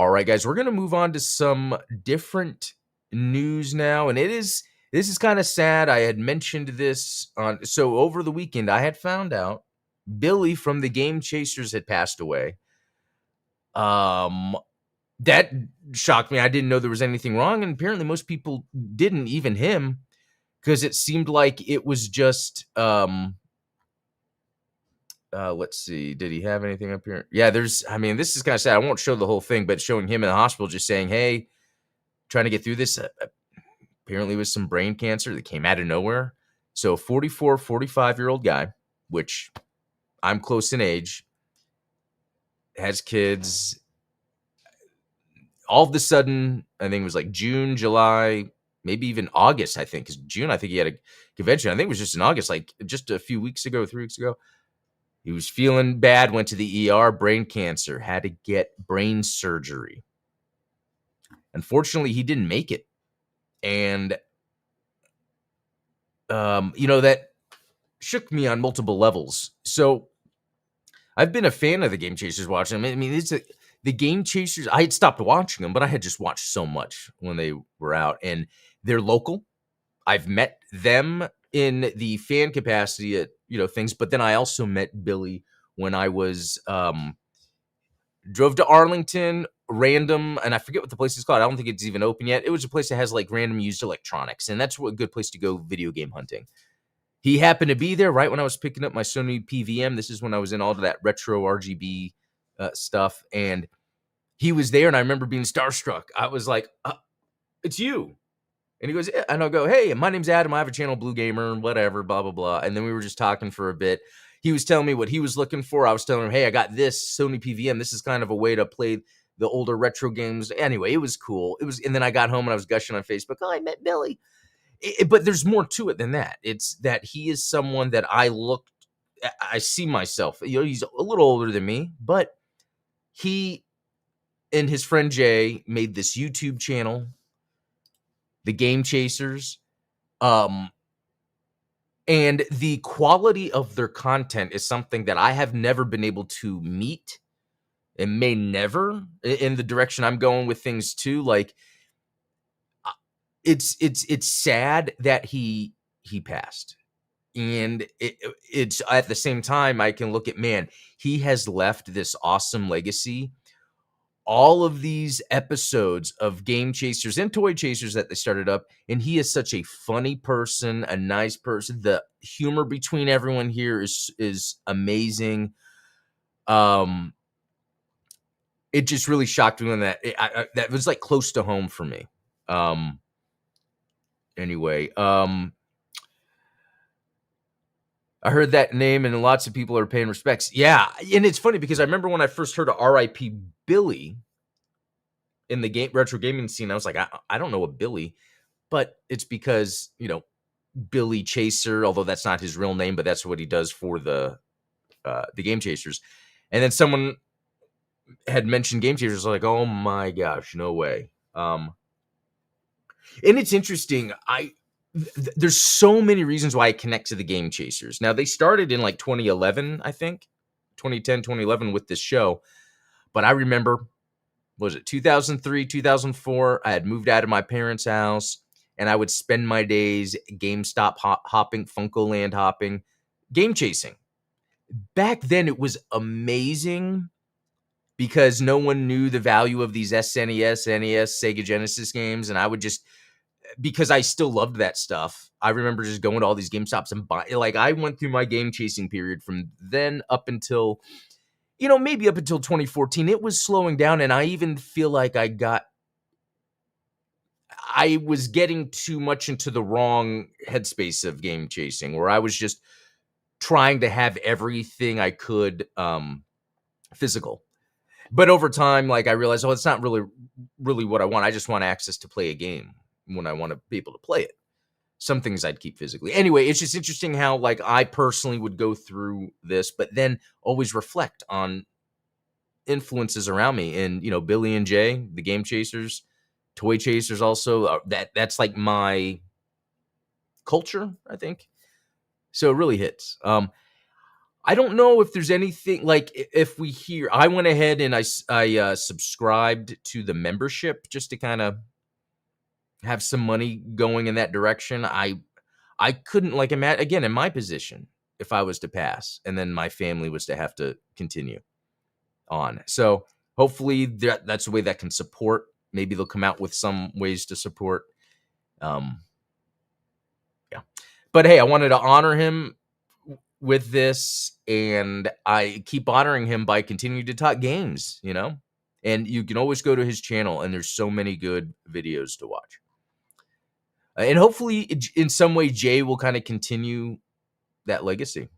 All right, guys, we're going to move on to some different news now. And this is kind of sad. I had mentioned this so over the weekend, I had found out Billy from the Game Chasers had passed away. That shocked me. I didn't know there was anything wrong. And apparently most people didn't, even him, because it seemed like it was just, let's see. Did he have anything up here? Yeah, this is kind of sad. I won't show the whole thing, but showing him in the hospital just saying, hey, trying to get through this. Apparently, with some brain cancer that came out of nowhere. So, 45-year-old guy, which I'm close in age, has kids. All of a sudden, I think it was like June, July, maybe even August, I think. Because June, I think he had a convention. I think it was just in August, like just a few weeks ago, 3 weeks ago. He was feeling bad, went to the ER, brain cancer, had to get brain surgery. Unfortunately, he didn't make it. And, that shook me on multiple levels. So I've been a fan of the Game Chasers watching them. I mean, the Game Chasers, I had stopped watching them, but I had just watched so much when they were out. And they're local. I've met them in the fan capacity at, things. But then I also met Billy when I was drove to Arlington, random, and I forget what the place is called. I don't think it's even open yet. It was a place that has like random used electronics, and that's a good place to go video game hunting. He happened to be there right when I was picking up my Sony PVM. This is when I was in all of that retro RGB stuff, and he was there, and I remember being starstruck. I was like, it's you. And he goes, yeah. And I'll go, hey, my name's Adam. I have a channel, Blue Gamer, whatever, blah, blah, blah. And then we were just talking for a bit. He was telling me what he was looking for. I was telling him, hey, I got this Sony PVM. This is kind of a way to play the older retro games. Anyway, it was cool. And then I got home and I was gushing on Facebook. Oh, I met Billy. But there's more to it than that. It's that he is someone that I see myself. He's a little older than me, but he and his friend Jay made this YouTube channel, The Game Chasers. And the quality of their content is something that I have never been able to meet and may never in the direction I'm going with things too. Like, it's sad that he passed. And it's at the same time, I can look at, man, he has left this awesome legacy. All of these episodes of Game Chasers and Toy Chasers that they started up, and he is such a funny person, a nice person. The humor between everyone here is amazing. It just really shocked me when that was like close to home for me. Anyway, I heard that name and lots of people are paying respects. Yeah. And it's funny because I remember when I first heard of R.I.P. Billy in the retro gaming scene, I was like, I don't know a Billy, but it's because, Billy Chaser, although that's not his real name, but that's what he does for the Game Chasers. And then someone had mentioned Game Chasers. I was like, oh my gosh, no way. And it's interesting. There's so many reasons why I connect to the Game Chasers. Now, they started in like 2011, I think, 2010, 2011 with this show. But I remember, was it 2003, 2004? I had moved out of my parents' house, and I would spend my days GameStop hopping, FuncoLand hopping, game chasing. Back then, it was amazing because no one knew the value of these SNES, NES, Sega Genesis games, and I would just, because I still loved that stuff, I remember just going to all these GameStops and buying. Like, I went through my game chasing period from then up until, maybe up until 2014. It was slowing down, and I even feel like I was getting too much into the wrong headspace of game chasing, where I was just trying to have everything I could physical. But over time, like, I realized, it's not really what I want. I just want access to play a game when I want to be able to play it. Some things I'd keep physically. Anyway, it's just interesting how, like, I personally would go through this, but then always reflect on influences around me. And, Billy and Jay, the Game Chasers, Toy Chasers also, that's like my culture, I think. So it really hits. I don't know if there's anything like if we hear. I went ahead and I subscribed to the membership just to kind of have some money going in that direction. I couldn't like imagine again in my position if I was to pass and then my family was to have to continue on. So hopefully that's a way that can support. Maybe they'll come out with some ways to support. Um, yeah, but hey, I wanted to honor him with this, and I keep honoring him by continuing to talk games. And you can always go to his channel, and there's so many good videos to watch. And hopefully, in some way, Jay will kind of continue that legacy.